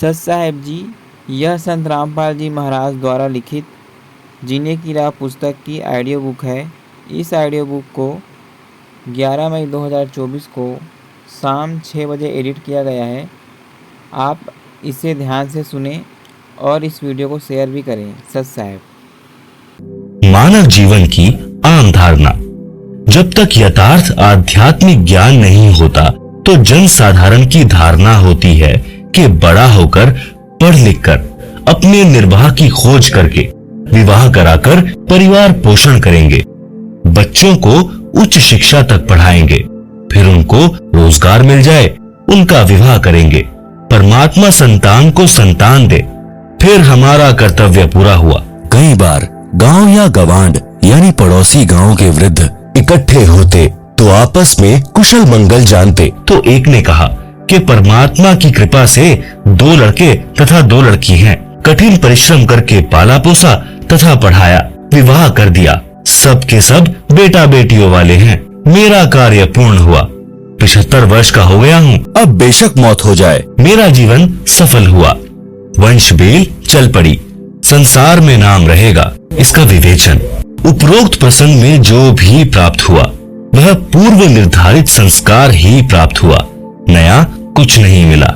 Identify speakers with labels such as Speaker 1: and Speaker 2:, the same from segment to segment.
Speaker 1: सच साहेब जी, यह संत रामपाल जी महाराज द्वारा लिखित जीने की राह पुस्तक की ऑडियो बुक है। इस ऑडियो बुक को 11 मई 2024 को शाम 6 बजे एडिट किया गया है। आप इसे ध्यान से सुने और इस वीडियो को शेयर भी करें। सच साहेब।
Speaker 2: मानव जीवन की आम धारणा। जब तक यथार्थ आध्यात्मिक ज्ञान नहीं होता तो जन साधारण की धारणा होती है कि बड़ा होकर पढ़ लिखकर अपने निर्वाह की खोज करके विवाह कराकर परिवार पोषण करेंगे, बच्चों को उच्च शिक्षा तक पढ़ाएंगे, फिर उनको रोजगार मिल जाए उनका विवाह करेंगे, परमात्मा संतान को संतान दे, फिर हमारा कर्तव्य पूरा हुआ।
Speaker 3: कई बार गांव या गवांड यानी पड़ोसी गांव के वृद्ध इकट्ठे होते तो आपस में कुशल मंगल जानते।
Speaker 2: तो एक ने कहा कि परमात्मा की कृपा से 2 लड़के तथा 2 लड़की हैं। कठिन परिश्रम करके पाला पोसा तथा पढ़ाया, विवाह कर दिया, सब के सब बेटा बेटियों वाले हैं। मेरा कार्य पूर्ण हुआ, 75 वर्ष का हो गया हूँ,
Speaker 3: अब बेशक मौत हो जाए,
Speaker 2: मेरा जीवन सफल हुआ, वंश बेल चल पड़ी, संसार में नाम रहेगा। इसका विवेचन। उपरोक्त प्रसंग में जो भी प्राप्त हुआ वह पूर्व निर्धारित संस्कार ही प्राप्त हुआ, नया कुछ नहीं मिला।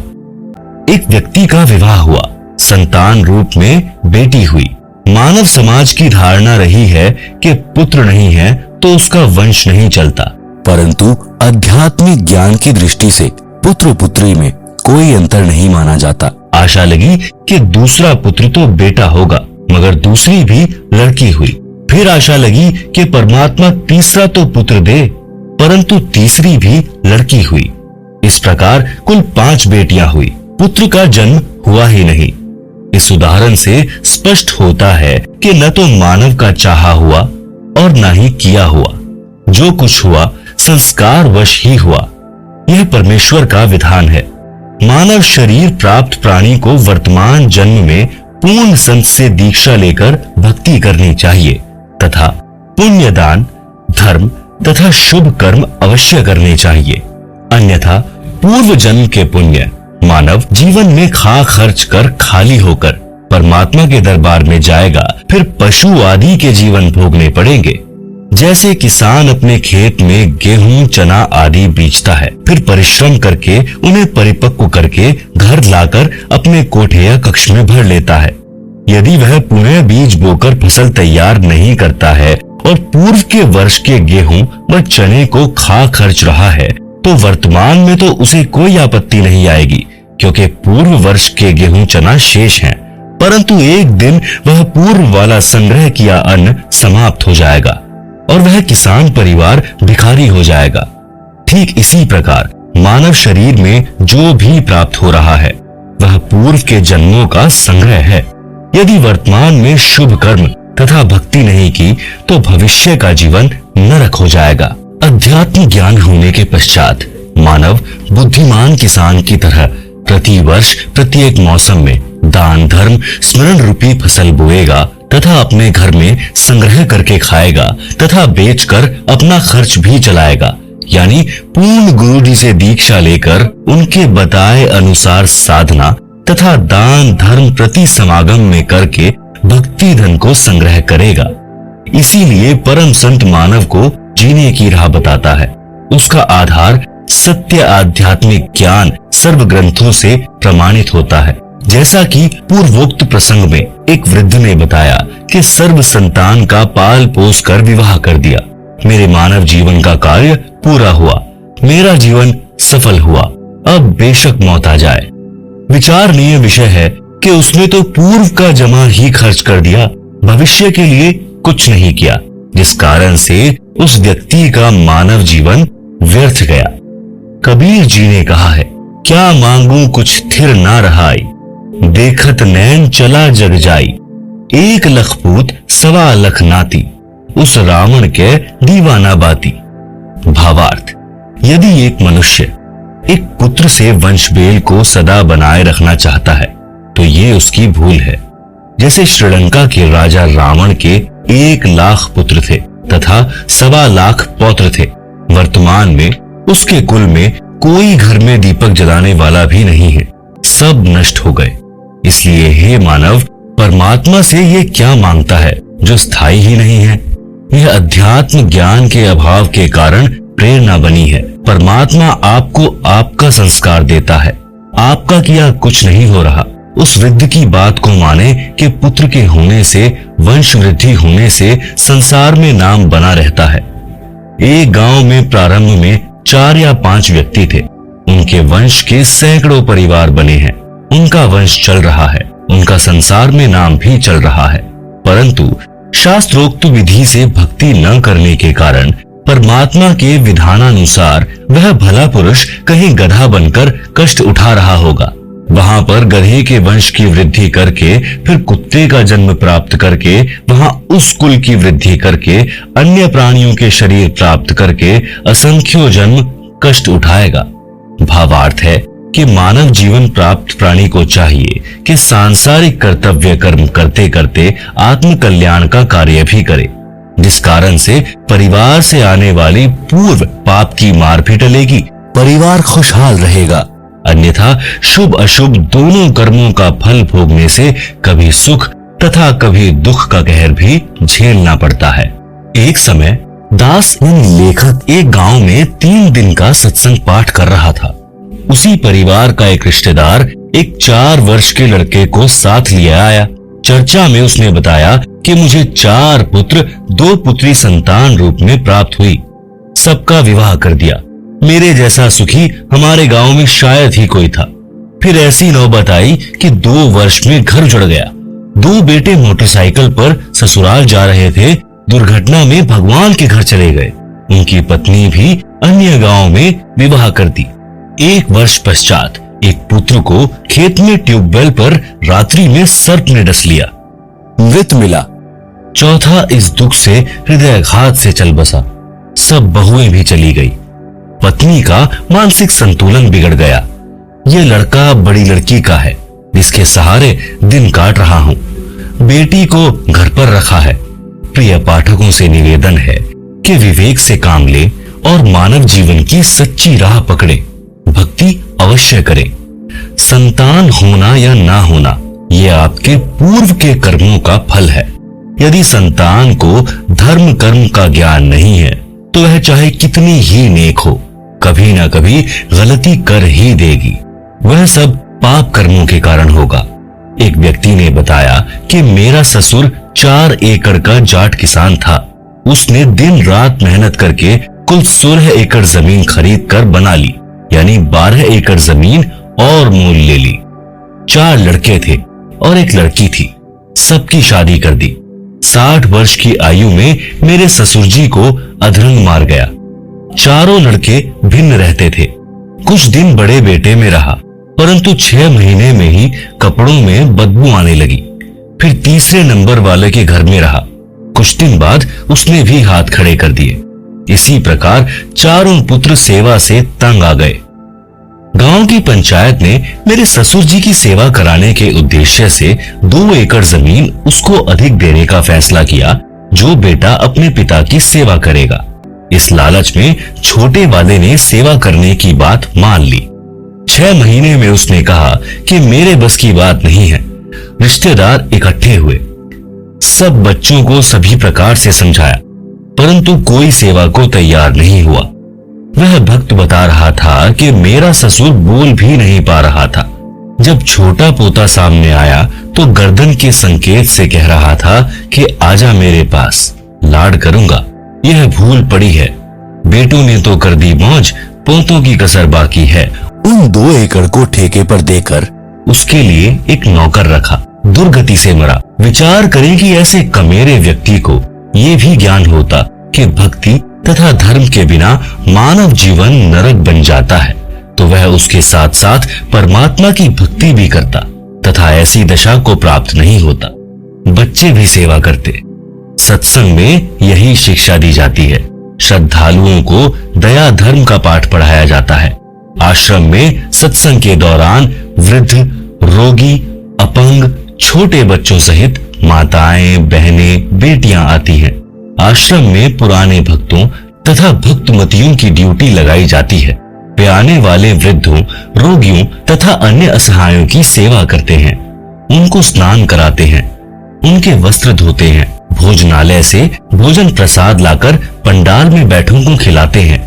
Speaker 2: एक व्यक्ति का विवाह हुआ, संतान रूप में बेटी हुई। मानव समाज की धारणा रही है कि पुत्र नहीं है तो उसका वंश नहीं चलता,
Speaker 3: परंतु आध्यात्मिक ज्ञान की दृष्टि से पुत्र पुत्री में कोई अंतर नहीं माना जाता।
Speaker 2: आशा लगी कि दूसरा पुत्र तो बेटा होगा, मगर दूसरी भी लड़की हुई। फिर आशा लगी कि परमात्मा तीसरा तो पुत्र दे, परंतु तीसरी भी लड़की हुई। इस प्रकार कुल 5 बेटियां हुई, पुत्र का जन्म हुआ ही नहीं। इस उदाहरण से स्पष्ट होता है कि न तो मानव का चाहा हुआ और न ही किया हुआ। जो कुछ हुआ संस्कार वश ही हुआ। यह परमेश्वर का विधान है। मानव शरीर प्राप्त प्राणी को वर्तमान जन्म में पूर्ण संत से दीक्षा लेकर भक्ति करनी चाहिए तथा पुण्य दान, धर्म तथा शुभ कर्म अवश्य करने चाहिए। अन्यथा पूर्व जन्म के पुण्य मानव जीवन में खा खर्च कर खाली होकर परमात्मा के दरबार में जाएगा, फिर पशु आदि के जीवन भोगने पड़ेंगे। जैसे किसान अपने खेत में गेहूं, चना आदि बीजता है, फिर परिश्रम करके उन्हें परिपक्व करके घर लाकर अपने कोठे या कक्ष में भर लेता है। यदि वह पुनः बीज बोकर फसल तैयार नहीं करता है और पूर्व के वर्ष के गेहूं व चने को खा खर्च रहा है, तो वर्तमान में तो उसे कोई आपत्ति नहीं आएगी, क्योंकि पूर्व वर्ष के गेहूं चना शेष हैं, परंतु एक दिन वह पूर्व वाला संग्रह किया अन्न समाप्त हो जाएगा और वह किसान परिवार भिखारी हो जाएगा। ठीक इसी प्रकार मानव शरीर में जो भी प्राप्त हो रहा है वह पूर्व के जन्मों का संग्रह है। यदि वर्तमान में शुभ कर्म तथा भक्ति नहीं की तो भविष्य का जीवन नरक हो जाएगा। अध्यात्म ज्ञान होने के पश्चात मानव बुद्धिमान किसान की तरह प्रति वर्ष प्रत्येक मौसम में दान, धर्म, स्मरण रूपी फसल बोएगा तथा अपने घर में संग्रह करके खाएगा तथा बेचकर अपना खर्च भी चलाएगा। यानी पूर्ण गुरु जी से दीक्षा लेकर उनके बताए अनुसार साधना तथा दान धर्म प्रति समागम में करके भक्ति धन को संग्रह करेगा। इसीलिए परम संत मानव को जीने की राह बताता है। उसका आधार सत्य आध्यात्मिक ज्ञान सर्व ग्रंथों से प्रमाणित होता है। जैसा कि पूर्वोक्त प्रसंग में एक वृद्ध ने बताया कि सर्व संतान का पाल पोस कर विवाह कर दिया। मेरे मानव जीवन का कार्य पूरा हुआ, मेरा जीवन सफल हुआ, अब बेशक मौत आ जाए। विचारणीय विषय है कि उसने तो पूर्व का जमा ही खर्च कर दिया, भविष्य के लिए कुछ नहीं किया, जिस कारण से उस व्यक्ति का मानव जीवन व्यर्थ गया। कबीर जी ने कहा है, क्या मांगू कुछ थिर ना रहाई, देखत नैन चला जग जाई, 1 लख पूत 1.25 लाख नाती, उस रावण के दीवाना बाती। भावार्थ, यदि एक मनुष्य एक पुत्र से वंशबेल को सदा बनाए रखना चाहता है तो ये उसकी भूल है। जैसे श्रीलंका के राजा रावण के 1 लाख पुत्र थे तथा 1.25 लाख पौत्र थे। वर्तमान में उसके कुल में कोई घर में दीपक जलाने वाला भी नहीं है। सब नष्ट हो गए। इसलिए हे मानव, परमात्मा से ये क्या मांगता है जो स्थायी ही नहीं है? यह अध्यात्म ज्ञान के अभाव के कारण प्रेरणा बनी है। परमात्मा आपको आपका संस्कार देता है, आपका किया कुछ नहीं हो रहा। उस वृद्ध की बात को माने कि पुत्र के होने से, वंश वृद्धि होने से संसार में नाम बना रहता है। एक गांव में प्रारंभ में 4 या 5 व्यक्ति थे। उनके वंश के सैकड़ों परिवार बने हैं। उनका वंश चल रहा है, उनका संसार में नाम भी चल रहा है। परंतु शास्त्रोक्त विधि से भक्ति न करने के कारण परमात्मा के विधानानुसार वह भला पुरुष कहीं गधा बनकर कष्ट उठा रहा होगा। वहां पर गधे के वंश की वृद्धि करके, फिर कुत्ते का जन्म प्राप्त करके, वहां उस कुल की वृद्धि करके, अन्य प्राणियों के शरीर प्राप्त करके असंख्यों जन्म कष्ट उठाएगा। भावार्थ है कि मानव जीवन प्राप्त प्राणी को चाहिए कि सांसारिक कर्तव्य कर्म करते करते आत्म कल्याण का कार्य भी करे, जिस कारण से परिवार से आने वाली पूर्व पाप की मार भी टलेगी,
Speaker 3: परिवार खुशहाल रहेगा।
Speaker 2: अन्यथा शुभ अशुभ दोनों कर्मों का फल भोगने से कभी सुख तथा कभी दुख का कहर भी झेलना पड़ता है। एक समय दास लेखक एक गांव में 3 दिन का सत्संग पाठ कर रहा था। उसी परिवार का एक रिश्तेदार एक 4 वर्ष के लड़के को साथ लिए आया। चर्चा में उसने बताया कि मुझे 4 पुत्र 2 पुत्री संतान रूप में प्राप्त हुई, सबका विवाह कर दिया। मेरे जैसा सुखी हमारे गांव में शायद ही कोई था। फिर ऐसी नौबत आई कि 2 वर्ष में घर उजड़ गया। 2 बेटे मोटरसाइकिल पर ससुराल जा रहे थे, दुर्घटना में भगवान के घर चले गए। उनकी पत्नी भी अन्य गांव में विवाह कर दी। 1 वर्ष पश्चात एक पुत्र को खेत में ट्यूबवेल पर रात्रि में सर्प ने डस लिया,
Speaker 3: मृत मिला।
Speaker 2: चौथा इस दुख से हृदयाघात से चल बसा। सब बहुएं भी चली गई। पत्नी का मानसिक संतुलन बिगड़ गया। यह लड़का बड़ी लड़की का है, जिसके सहारे दिन काट रहा हूं। बेटी को घर पर रखा है। प्रिय पाठकों से निवेदन है कि विवेक से काम ले और मानव जीवन की सच्ची राह पकड़े, भक्ति अवश्य करें। संतान होना या ना होना यह आपके पूर्व के कर्मों का फल है। यदि संतान को धर्म कर्म का ज्ञान नहीं है तो वह चाहे कितनी ही नेक हो, कभी ना कभी गलती कर ही देगी। वह सब पाप कर्मों के कारण होगा। एक व्यक्ति ने बताया कि मेरा ससुर 4 एकड़ का जाट किसान था। उसने दिन रात मेहनत करके कुल 16 एकड़ जमीन खरीद कर बना ली, यानी 12 एकड़ जमीन और मोल ले ली। 4 लड़के थे और एक लड़की थी। सबकी शादी कर दी। 60 वर्ष की आयु में मेरे ससुर जी को अधरंग मार गया। चारों लड़के भिन्न रहते थे। कुछ दिन बड़े बेटे में रहा, परंतु 6 महीने में ही कपड़ों में बदबू आने लगी। फिर तीसरे नंबर वाले के घर में रहा। कुछ दिन बाद उसने भी हाथ खड़े कर दिए। इसी प्रकार चारों पुत्र सेवा से तंग आ गए। गांव की पंचायत ने मेरे ससुर जी की सेवा कराने के उद्देश्य से 2 एकड़ जमीन उसको अधिक देने का फैसला किया, जो बेटा अपने पिता की सेवा करेगा। इस लालच में छोटे वाले ने सेवा करने की बात मान ली। 6 महीने में उसने कहा कि मेरे बस की बात नहीं है। रिश्तेदार इकट्ठे हुए। सब बच्चों को सभी प्रकार से समझाया, परंतु कोई सेवा को तैयार नहीं हुआ। वह भक्त बता रहा था कि मेरा ससुर बोल भी नहीं पा रहा था। जब छोटा पोता सामने आया तो गर्दन के संकेत से कह रहा था कि आजा मेरे पास, लाड करूंगा। यह भूल पड़ी है। बेटों ने तो कर दी मौज, पोतों की कसर बाकी है।
Speaker 3: उन 2 एकड़ को ठेके पर देकर
Speaker 2: उसके लिए एक नौकर रखा। दुर्गति से मरा। विचार करें कि ऐसे कमेरे व्यक्ति को ये भी ज्ञान होता कि भक्ति तथा धर्म के बिना मानव जीवन नरक बन जाता है, तो वह उसके साथ साथ परमात्मा की भक्ति भी करता तथा ऐसी दशा को प्राप्त नहीं होता। बच्चे भी सेवा करते। सत्संग में यही शिक्षा दी जाती है। श्रद्धालुओं को दया धर्म का पाठ पढ़ाया जाता है। आश्रम में सत्संग के दौरान वृद्ध, रोगी, अपंग, छोटे बच्चों सहित माताएं, बहनें, बेटियां आती हैं। आश्रम में पुराने भक्तों तथा भक्तमतियों की ड्यूटी लगाई जाती है। वे आने वाले वृद्धों, रोगियों तथा अन्य असहायों की सेवा करते हैं, उनको स्नान कराते हैं, उनके वस्त्र धोते हैं, भोजनालय से भोजन प्रसाद लाकर पंडाल में बैठों को खिलाते हैं,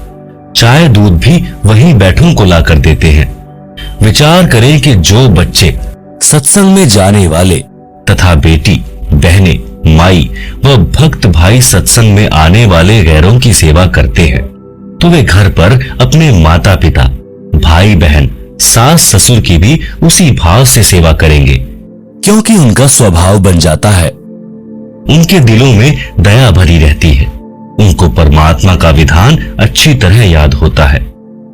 Speaker 2: चाय दूध भी वहीं बैठों को लाकर देते हैं। विचार करें कि जो बच्चे
Speaker 3: सत्संग में जाने वाले
Speaker 2: तथा बेटी, बहनें, माई व भक्त भाई सत्संग में आने वाले गैरों की सेवा करते हैं, तो वे घर पर अपने माता पिता, भाई बहन, सास ससुर की भी उसी भाव से सेवा करेंगे,
Speaker 3: क्योंकि उनका स्वभाव बन जाता है।
Speaker 2: उनके दिलों में दया भरी रहती है, उनको परमात्मा का विधान अच्छी तरह याद होता है।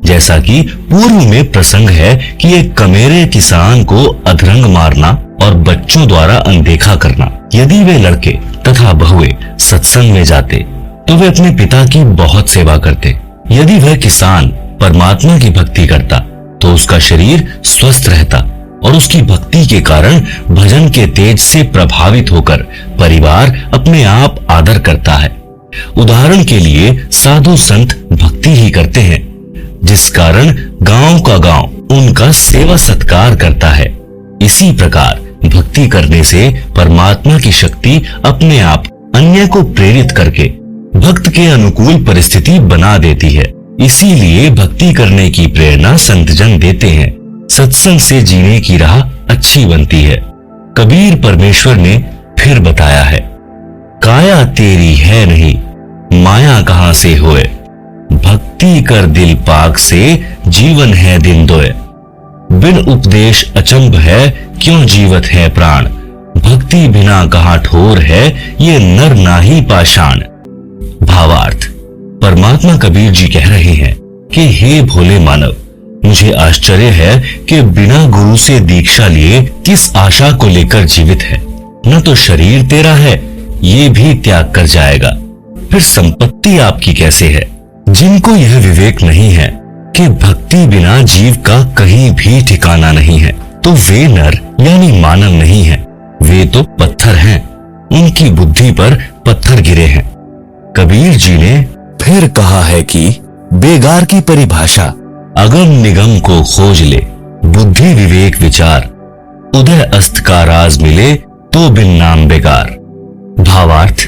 Speaker 2: जैसा कि पूर्व में प्रसंग है कि एक कमेरे किसान को अधरंग मारना और बच्चों द्वारा अनदेखा करना। यदि वे लड़के तथा बहुएं सत्संग में जाते तो वे अपने पिता की बहुत सेवा करते। यदि वह किसान परमात्मा की भक्ति करता तो उसका शरीर स्वस्थ रहता और उसकी भक्ति के कारण भजन के तेज से प्रभावित होकर परिवार अपने आप आदर करता है। उदाहरण के लिए साधु संत भक्ति ही करते हैं, जिस कारण गांव का गांव उनका सेवा सत्कार करता है। इसी प्रकार भक्ति करने से परमात्मा की शक्ति अपने आप अन्य को प्रेरित करके भक्त के अनुकूल परिस्थिति बना देती है। इसीलिए भक्ति करने की प्रेरणा संतजन देते हैं। सत्संग से जीने की राह अच्छी बनती है। कबीर परमेश्वर ने फिर बताया है, काया तेरी है नहीं, माया कहां से होए, भक्ति कर दिल पाक से, जीवन है दिन दोए। बिन उपदेश अचंभ है, क्यों जीवत है प्राण, भक्ति बिना कहां ठोर है, ये नर नाही पाषाण। भावार्थ, परमात्मा कबीर जी कह रहे हैं कि हे भोले मानव, मुझे आश्चर्य है कि बिना गुरु से दीक्षा लिए किस आशा को लेकर जीवित है। न तो शरीर तेरा है, ये भी त्याग कर जाएगा, फिर संपत्ति आपकी कैसे है। जिनको यह विवेक नहीं है कि भक्ति बिना जीव का कहीं भी ठिकाना नहीं है, तो वे नर यानी मानव नहीं है, वे तो पत्थर हैं। उनकी बुद्धि पर पत्थर गिरे हैं। कबीर जी ने
Speaker 3: फिर कहा है कि बेगार की परिभाषा,
Speaker 2: अगम निगम को खोज ले, बुद्धि विवेक विचार, उदय अस्त का राज मिले तो बिन नाम बेकार। भावार्थ,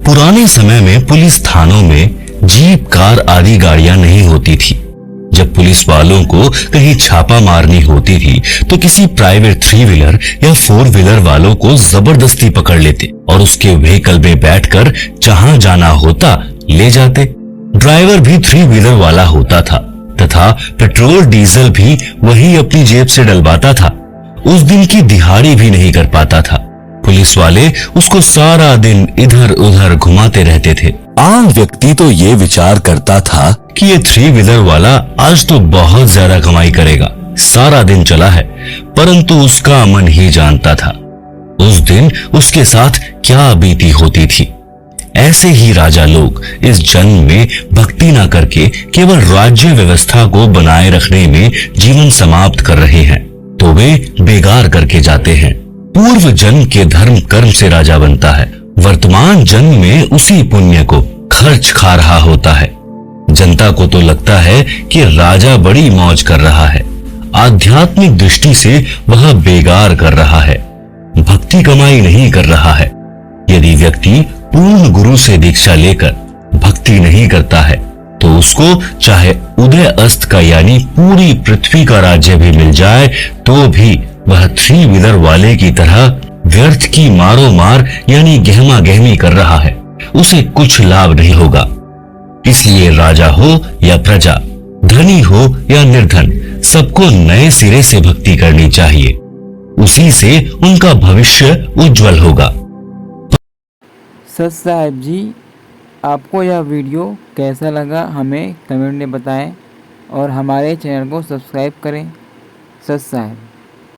Speaker 2: पुराने समय में पुलिस थानों में जीप, कार आदि गाड़ियां नहीं होती थी। जब पुलिस वालों को कहीं छापा मारनी होती थी तो किसी प्राइवेट 3 व्हीलर या 4 व्हीलर वालों को जबरदस्ती पकड़ लेते और उसके व्हीकल में बैठकर जहां जाना होता ले जाते। ड्राइवर भी 3 व्हीलर वाला होता था तथा पेट्रोल डीजल भी वही अपनी जेब से डलवाता था। उस दिन की दिहाड़ी भी नहीं कर पाता था। पुलिस वाले उसको सारा दिन इधर उधर घुमाते रहते थे।
Speaker 3: आम व्यक्ति तो ये विचार करता था
Speaker 2: कि ये 3 व्हीलर वाला आज तो बहुत ज्यादा कमाई करेगा, सारा दिन चला है, परंतु उसका मन ही जानता था उस दिन उसके साथ क्या बीती होती थी। ऐसे ही राजा लोग इस जन्म में भक्ति ना करके केवल राज्य व्यवस्था को बनाए रखने में जीवन समाप्त कर रहे हैं, तो वे बेगार करके जाते हैं। पूर्व जन्म के धर्म कर्म से राजा बनता है, वर्तमान जन्म में उसी पुण्य को खर्च खा रहा होता है। जनता को तो लगता है कि राजा बड़ी मौज कर रहा है, आध्यात्मिक दृष्टि से वह बेगार कर रहा है, भक्ति कमाई नहीं कर रहा है। यदि व्यक्ति पूर्ण गुरु से दीक्षा लेकर भक्ति नहीं करता है तो उसको चाहे उदय अस्त का यानी पूरी पृथ्वी का राज्य भी मिल जाए तो भी वह 3 व्हीलर वाले की तरह व्यर्थ की मारो मार यानी गहमा गहमी कर रहा है, उसे कुछ लाभ नहीं होगा। इसलिए राजा हो या प्रजा, धनी हो या निर्धन, सबको नए सिरे से भक्ति करनी चाहिए, उसी से उनका भविष्य उज्जवल होगा।
Speaker 1: सत साहिब जी, आपको यह वीडियो कैसा लगा हमें कमेंट में बताएं और हमारे चैनल को सब्सक्राइब करें। सत साहिब।